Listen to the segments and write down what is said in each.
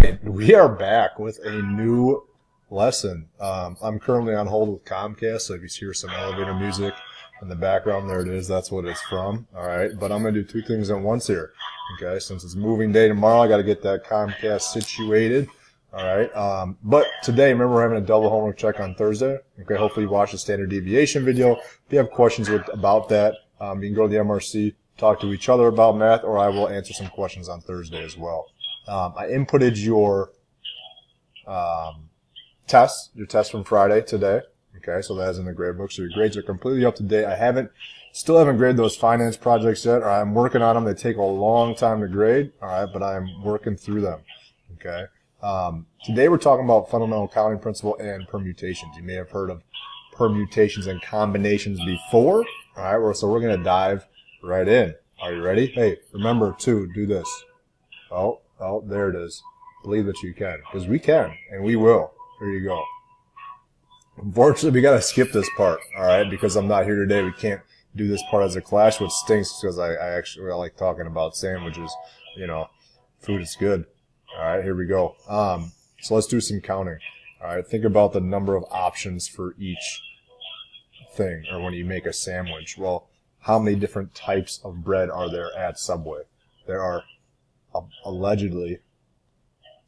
Alright, we are back with a new lesson. I'm currently on hold with Comcast, so if you hear some elevator music in the background, there it is. That's what it's from. Alright, but I'm going to do two things at once here. Okay, since it's moving day tomorrow, I got to get that Comcast situated. Alright, but today, remember we're having a double homework check on Thursday. Okay, hopefully you watch the standard deviation video. If you have questions about that, you can go to the MRC, talk to each other about math, or I will answer some questions on Thursday as well. I inputted your test from Friday today. Okay, so that is in the grade book. So your grades are completely up to date. Still haven't graded those finance projects yet, or I'm working on them. They take a long time to grade. All right, but I'm working through them. Okay. Today we're talking about fundamental counting principle and permutations. You may have heard of permutations and combinations before. All right, so we're going to dive right in. Are you ready? Hey, remember to do this. Oh, there it is. Believe that you can. Because we can, and we will. Here you go. Unfortunately, we got to skip this part, all right? Because I'm not here today. We can't do this part as a class, which stinks because I actually like talking about sandwiches. You know, food is good. All right, here we go. So let's do some counting. All right, think about the number of options for each thing, or when you make a sandwich. Well, how many different types of bread are there at Subway? There are allegedly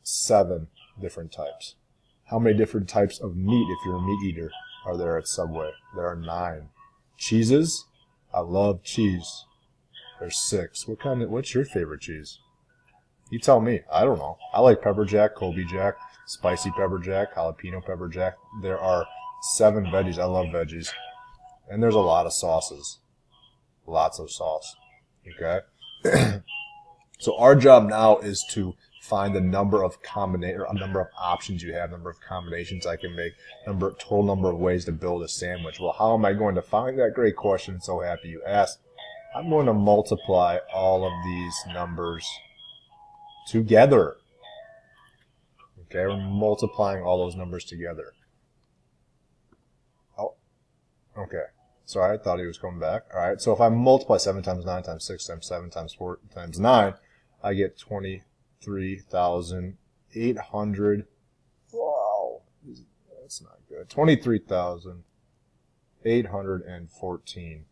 7 different types. How many different types of meat, if you're a meat eater, are there at Subway? There are 9. Cheeses? I love cheese. There's 6. What's your favorite cheese? You tell me. I don't know. I like pepper jack, Colby jack, spicy pepper jack, jalapeno pepper jack. There are 7 veggies. I love veggies. And there's a lot of sauces. Lots of sauce. Okay? So our job now is to find the number of options you have, number of combinations I can make, total number of ways to build a sandwich. Well, how am I going to find that? Great question. So happy you asked. I'm going to multiply all of these numbers together. Okay, we're multiplying all those numbers together. Oh, okay. Sorry, I thought he was coming back. All right, so if I multiply 7 times 9 times 6 times 7 times 4 times 9, I get 23,800. Wow, that's not good. 23,814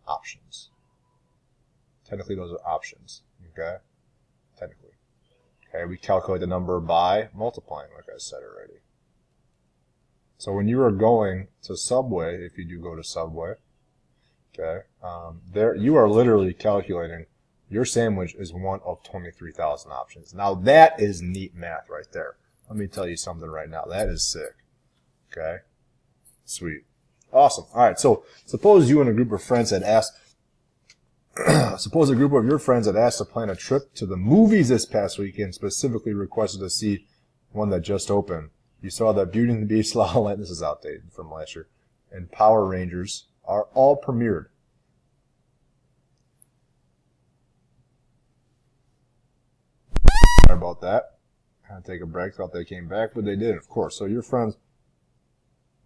options. Technically, those are options. Okay? Technically. Okay, we calculate the number by multiplying, like I said already. So when you are going to Subway, if you do go to Subway, okay, there you are literally calculating your sandwich is one of 23,000 options. Now that is neat math right there. Let me tell you something right now. That is sick. Okay? Sweet. Awesome. All right, so suppose you and a group of friends had asked, suppose a group of your friends had asked to plan a trip to the movies this past weekend, specifically requested to see one that just opened. You saw that Beauty and the Beast, La La Land, this is outdated from last year, and Power Rangers are all premiered. Sorry about that. Had to take a break. Thought they came back, but they did, of course. So your friends,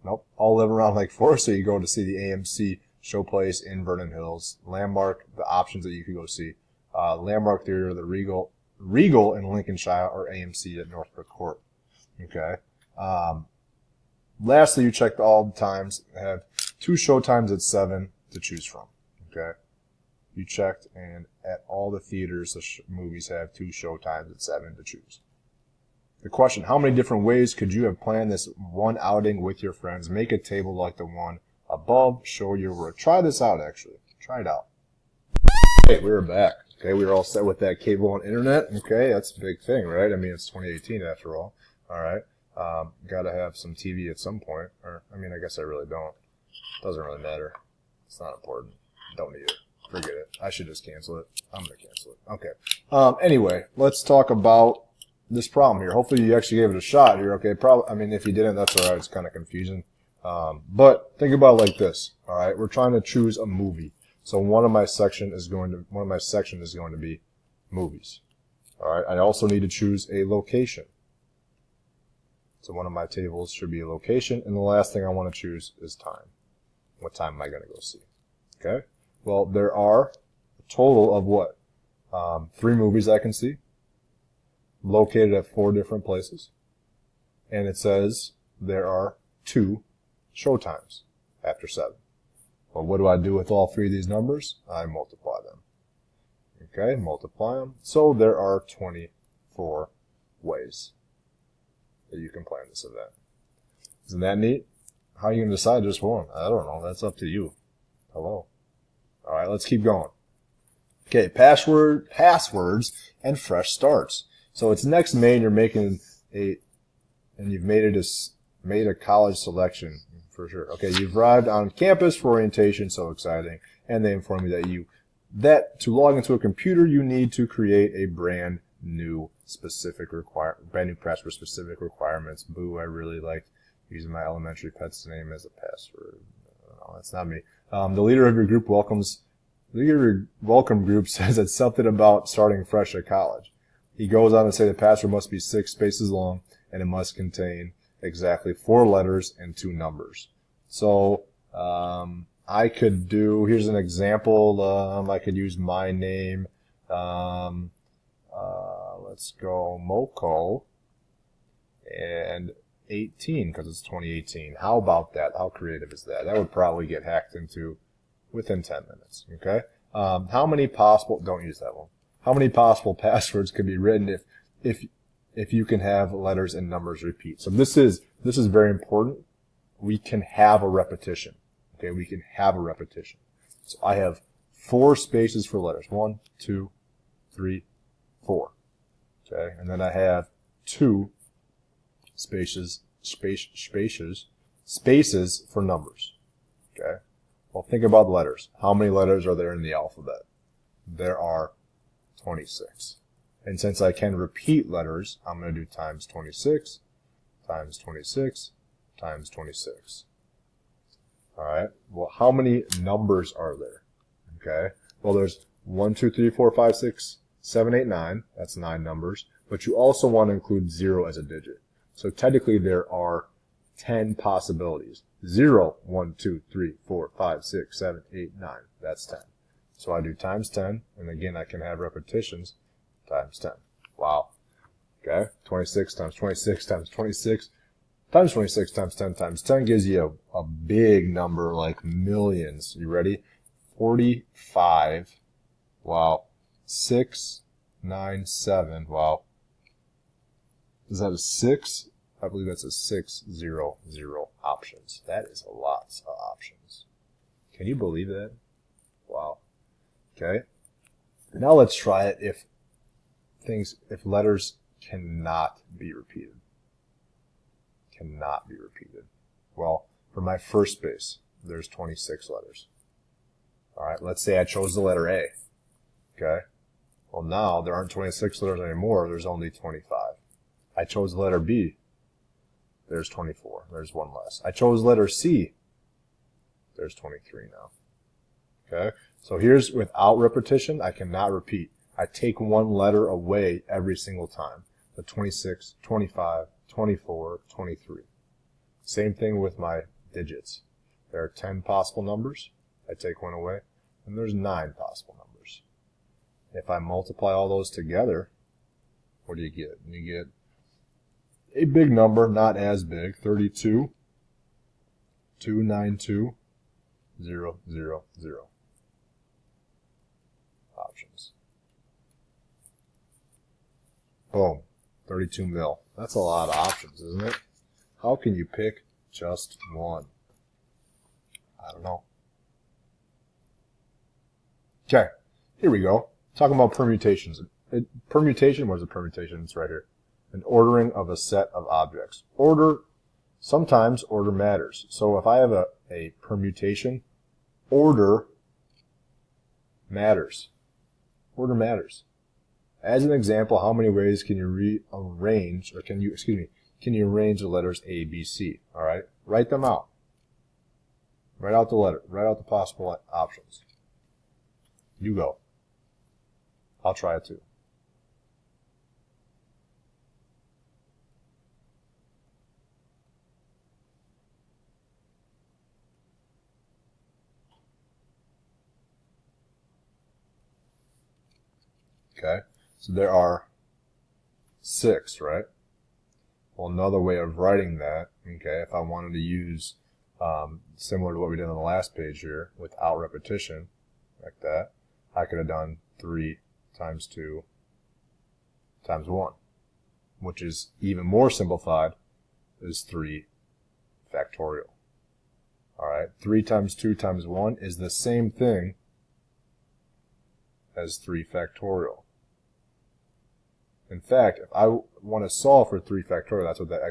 nope, all live around Lake Forest, so you go to see the AMC Showplace in Vernon Hills. Landmark, the options that you could go see. Landmark Theater, the Regal in Lincolnshire, or AMC at Northbrook Court. Okay. Lastly, you checked all the times. Have 2 show times at 7 to choose from. Okay. You checked, and at all the theaters, the movies have 2 show times at 7 to choose. The question, how many different ways could you have planned this one outing with your friends? Make a table like the one above. Show your work. Try this out, actually. Try it out. Okay, we're back. Okay, we were all set with that cable and internet. Okay, that's a big thing, right? I mean, it's 2018 after all. All right. Gotta have some TV at some point. Or, I mean, I guess I really don't. Doesn't really matter. It's not important. Don't need it. Forget it. I should just cancel it. I'm going to cancel it. Okay. Anyway, let's talk about this problem here. Hopefully you actually gave it a shot here. Okay. I mean, if you didn't, that's all right. It's kind of confusing. But think about it like this. All right. We're trying to choose a movie. So one of my sections is going to be movies. All right. I also need to choose a location. So one of my tables should be a location. And the last thing I want to choose is time. What time am I going to go see? Okay. Well, there are a total of what? 3 movies I can see. located at 4 different places. And it says there are 2 show times after 7. Well, what do I do with all 3 of these numbers? I multiply them. Okay, multiply them. So there are 24 ways that you can plan this event. Isn't that neat? How are you going to decide just one? I don't know. That's up to you. Hello. All right, let's keep going. Okay, passwords and fresh starts. So it's next May and you're making and you've made a college selection for sure. Okay, you've arrived on campus for orientation, so exciting. And they inform you that to log into a computer, you need to create a brand new password specific requirements. Boo, I really liked using my elementary pet's name as a password. No, that's not me. The leader of your group welcome group says it's something about starting fresh at college. He goes on to say the password must be 6 spaces long and it must contain exactly 4 letters and 2 numbers. So I could do, here's an example. I could use my name. Let's go Moko and 18 because it's 2018. How about that? How creative is that? That would probably get hacked into within 10 minutes. Okay. How many possible? Don't use that one. How many possible passwords could be written if you can have letters and numbers repeat? So this is very important. We can have a repetition. Okay, we can have a repetition. So I have 4 spaces for letters. 1, 2, 3, 4. Okay, and then I have 2 spaces for numbers. Okay. Well, think about the letters. How many letters are there in the alphabet? There are 26. And since I can repeat letters, I'm going to do times 26, times 26, times 26. All right. Well, how many numbers are there? Okay. Well, there's 1, 2, 3, 4, 5, 6, 7, 8, 9. That's 9 numbers. But you also want to include 0 as a digit. So technically there are 10 possibilities. 0, 1, 2, 3, 4, 5, 6, 7, 8, 9. That's 10. So I do times 10. And again, I can have repetitions times 10. Wow. Okay. 26 times 26 times 26 times 26 times 10 times 10 gives you a big number, like millions. You ready? 45. Wow. 6, 9, 7. Wow. Is that a 6? I believe that's a 600 options. That is a lot of options. Can you believe that? Wow. Okay. Now let's try it if letters cannot be repeated. Cannot be repeated. Well, for my first space, there's 26 letters. All right, let's say I chose the letter A. Okay. Well, now there aren't 26 letters anymore. There's only 25. I chose the letter B. There's 24. There's 1 less. I chose letter C. There's 23 now. Okay. So here's without repetition. I cannot repeat. I take 1 letter away every single time. The 26, 25, 24, 23. Same thing with my digits. There are 10 possible numbers. I take 1 away. And there's 9 possible numbers. If I multiply all those together, what do you get? You get a big number, not as big, 32, 292, 0, 0, 0. Options. Boom. 32 mil. That's a lot of options, isn't it? How can you pick just one? I don't know. Okay. Here we go. Talking about permutations. Permutation, what is a permutation? It's right here. An ordering of a set of objects. Sometimes order matters. So if I have a permutation, order matters. Order matters. As an example, how many ways can you rearrange, or can you arrange the letters A, B, C? All right, write them out. Write out the letter. Write out the possible options. You go. I'll try it too. Okay, so there are 6, right? Well, another way of writing that, okay, if I wanted to use similar to what we did on the last page here, without repetition, like that, I could have done 3 times 2 times 1, which is even more simplified, is 3 factorial. All right, 3 times 2 times 1 is the same thing as 3 factorial. In fact, if I want to solve for 3 factorial, that's what that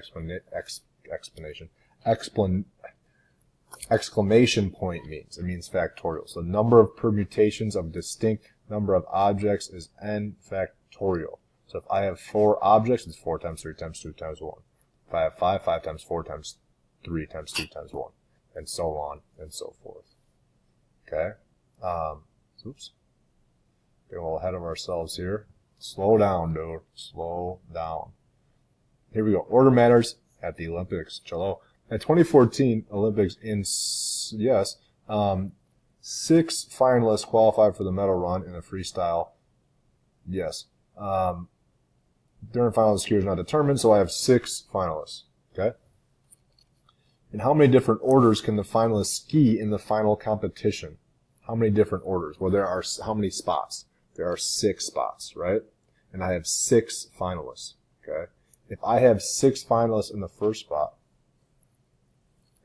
exclamation point means. It means factorial. So the number of permutations of distinct number of objects is n factorial. So if I have 4 objects, it's 4 times 3 times 2 times 1. If I have 5, 5 times 4 times 3 times 2 times 1. And so on and so forth. Okay? Oops. Getting a little ahead of ourselves here. Slow down, dude. Slow down. Here we go. Order matters at the Olympics. Cello. At 2014 Olympics in, 6 finalists qualified for the medal run in the freestyle. Yes. During final, the skier is not determined, so I have 6 finalists. Okay? In how many different orders can the finalists ski in the final competition? How many different orders? Well, there are, how many spots? There are 6 spots, right? And I have 6 finalists, okay? If I have 6 finalists in the first spot,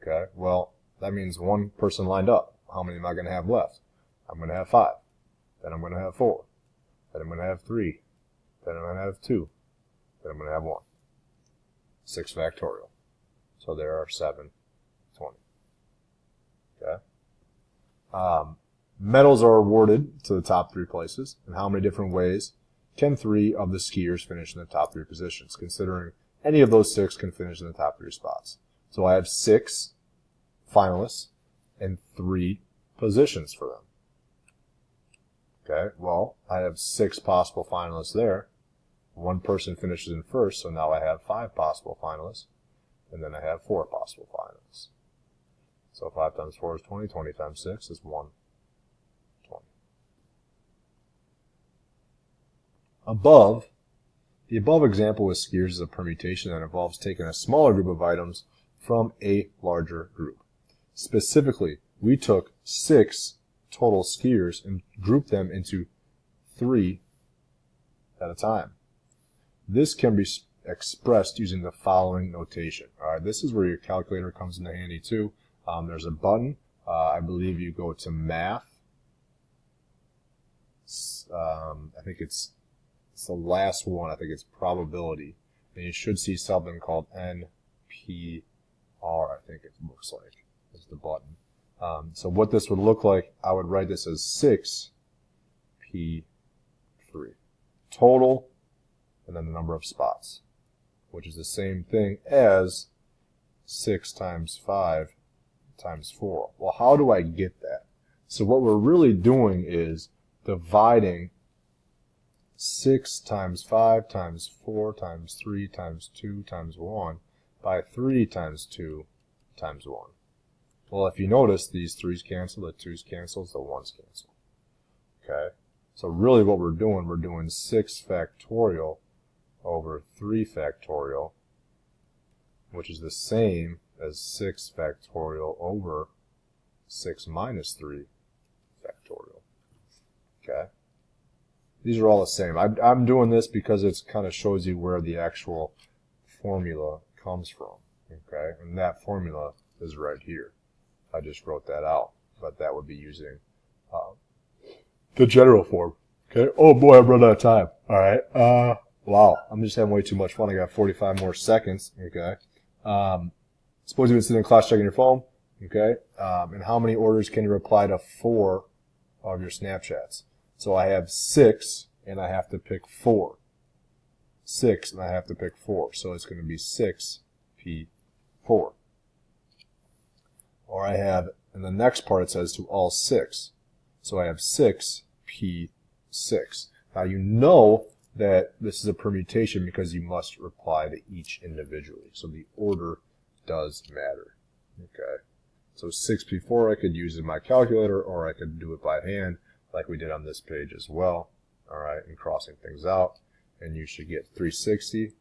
okay, well, that means 1 person lined up. How many am I going to have left? I'm going to have 5. Then I'm going to have 4. Then I'm going to have 3. Then I'm going to have 2. Then I'm going to have 1. 6 factorial. So there are 7. 20. Okay. Medals are awarded to the top 3 places. And how many different ways can 3 of the skiers finish in the top 3 positions? Considering any of those 6 can finish in the top 3 spots. So I have 6 finalists and 3 positions for them. Okay. Well, I have 6 possible finalists there. 1 person finishes in first, so now I have 5 possible finalists. And then I have 4 possible finalists. So 5 times 4 is 20. 20 times 6 is 120. The above example with skiers is a permutation that involves taking a smaller group of items from a larger group. Specifically, we took 6 total skiers and grouped them into 3 at a time. This can be expressed using the following notation. All right, this is where your calculator comes into handy too. There's a button. I believe you go to math. I think it's the last one. I think it's probability. And you should see something called NPR, I think it looks like, is the button. So what this would look like, I would write this as 6P3. Total, and then the number of spots, which is the same thing as 6 times 5 times 4. Well, how do I get that? So what we're really doing is dividing 6 times 5 times 4 times 3 times 2 times 1 by 3 times 2 times 1. Well, if you notice, these 3's cancel, the 2's cancel, the 1's cancel. Okay? So really what we're doing 6 factorial over 3 factorial, which is the same as 6 factorial over 6 minus 3 factorial. Okay? These are all the same. I'm doing this because it kind of shows you where the actual formula comes from. Okay? And that formula is right here. I just wrote that out, but that would be using the general form. Okay? Oh boy, I've run out of time. All right. Wow, I'm just having way too much fun. I got 45 more seconds. Okay. Suppose you've been sitting in class checking your phone. Okay. And how many orders can you reply to 4 of your Snapchats? So I have 6, and I have to pick 4. 6, and I have to pick 4. So it's going to be 6P4. Or I have, in the next part it says to all 6. So I have 6P6. Now you know that this is a permutation because you must reply to each individually. So the order does matter. Okay. So 6P4 I could use in my calculator, or I could do it by hand like we did on this page as well. All right, and crossing things out. and you should get 360